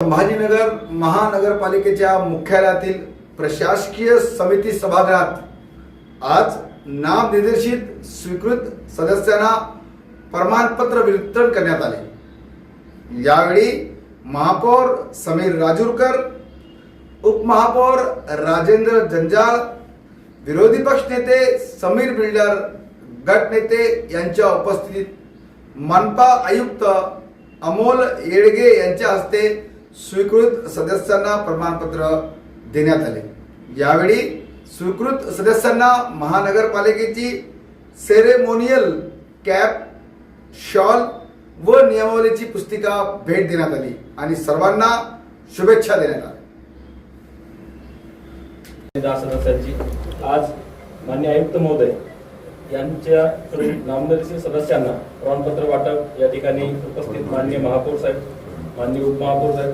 संभाजीनगर महानगरपालिकेच्या मुख्यालयातील प्रशासकीय समिती सभागृहात आज नामनिर्देशित स्वीकृत सदस्यांना प्रमाणपत्र वितरण करण्यात आले। यावेळी महापौर समीर राजूरकर, उपमहापौर राजेंद्र जंजाळ, विरोधी पक्ष नेते समीर बिल्डर, गट नेते यांच्या उपस्थितीत मनपा आयुक्त अमोल येडगे यांच्या हस्ते स्वीकृत सदस्यांना प्रमाणपत्र देण्यात आले। यावेळी स्वीकृत सदस्यांना महानगरपालिकेची सेरेमोनियल कॅप, शॉल व नियमावलीची पुस्तिका भेट देण्यात आली आणि सर्वांना शुभेच्छा देण्यात आल्या। सदस्यांची आज माननीय आयुक्त महोदय यांच्याकडून नामनिर्देशित सदस्यांना प्रमाणपत्र वाटप या ठिकाणी उपस्थित माननीय महापौर साहेब, माननीय उपमहापौर साहेब,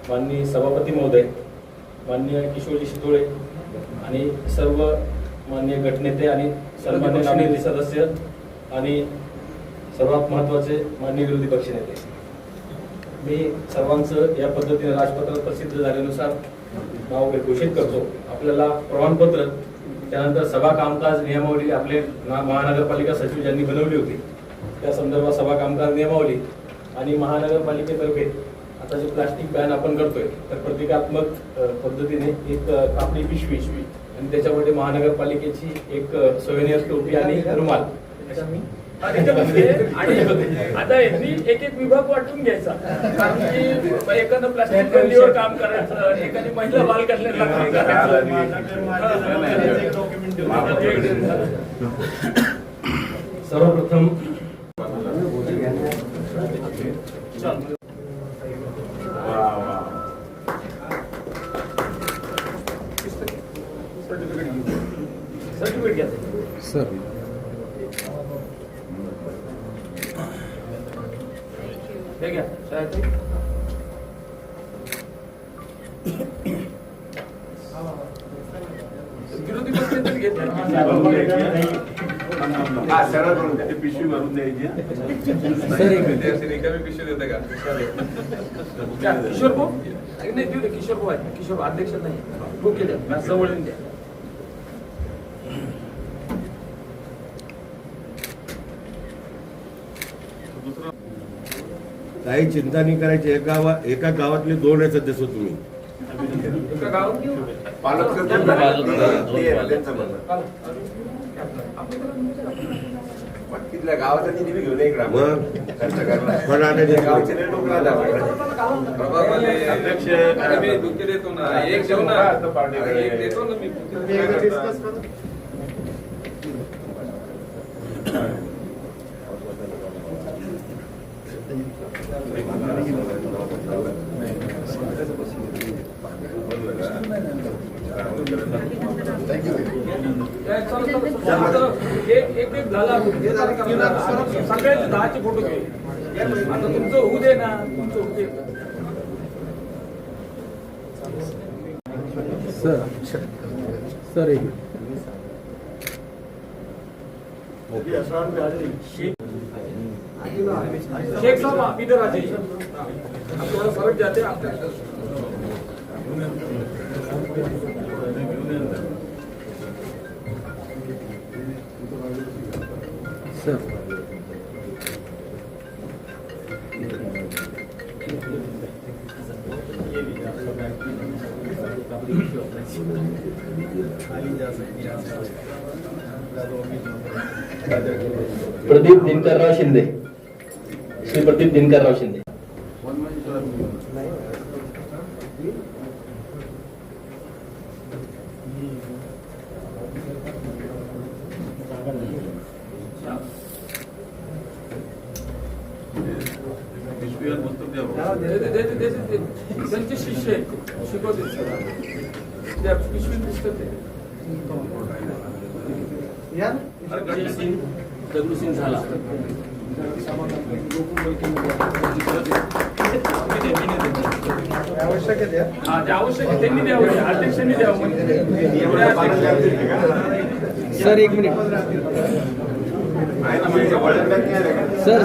माननीय सभापती महोदय, माननीय किशोरजी शितोळे आणि सर्व माननीय गटनेते आणि सन्मान्य नामनिर्देशित सदस्य आणि सर्वात महत्त्वाचे माननीय विरोधी पक्ष नेते, मी सर्वांचं या पद्धतीने राजपत्रात प्रसिद्ध झाल्यानुसार नाव घोषित करतो। आपल्याला प्रमाणपत्र, त्यानंतर सभा कामकाज नियमावली आपले महानगरपालिका सचिव ज्यांनी बनवली होती त्या संदर्भात सभा कामकाज नियमावली आणि महानगरपालिकेतर्फे आता जे प्लास्टिक बॅन आपण करतोय तर प्रतिकात्मक पद्धतीने एक कापडी पिशवी आणि त्याच्यामध्ये महानगरपालिकेची एक सोवेनियर टोपी आणि रुमाल आणि आता यांनी एक एक विभाग वाटून घ्यायचा, कारण की एकानं प्लास्टिक बंदीवर काम करायचं, एकाने महिला बाल कल्याणला काम करायचं। सर्वप्रथम सर्टिफिकेट घ्या सर। हे घ्या शाळेत विरोधी पक्ष तरी घेतले पिशवी भरून द्यायची रिकामी पिशवी देते का किशोर भाऊ? नाही देऊ दे, किशोर भाऊ आहे, किशोर अध्यक्ष नाही, बुक द्या जवळ द्या। काही चिंता नाही करायची। एका गावातले 2 आहे सदस्य तुम्ही एका गावात तिथल्या गावाचा निधी घेऊन इकडे मग खर्च करला गावचे अध्यक्ष मी दुःख देतो ना, एक देऊ ना, एक देतो ना मी। एक झाला सगळ्यांचे 10चे फोटो घे, आता तुमचं होऊ दे ना, तुमचं होऊ दे। सर एक शेख साहब आप इधर आ जाइए, आप थोड़ा सरक जाते हैं आप। सर प्रदीप दिनकरराव शिंदे, श्री प्रदीप दिनकरराव शिंदे। त्यांचे शिष्य आहेत, शिकवते त्या पिशवीत दिसत ते दगडूसिंग झाला, आवश्यक आहे आवश्यक आहे, त्यांनी द्यावं, अध्यक्षांनी द्यावं। सर एक मिनिट सर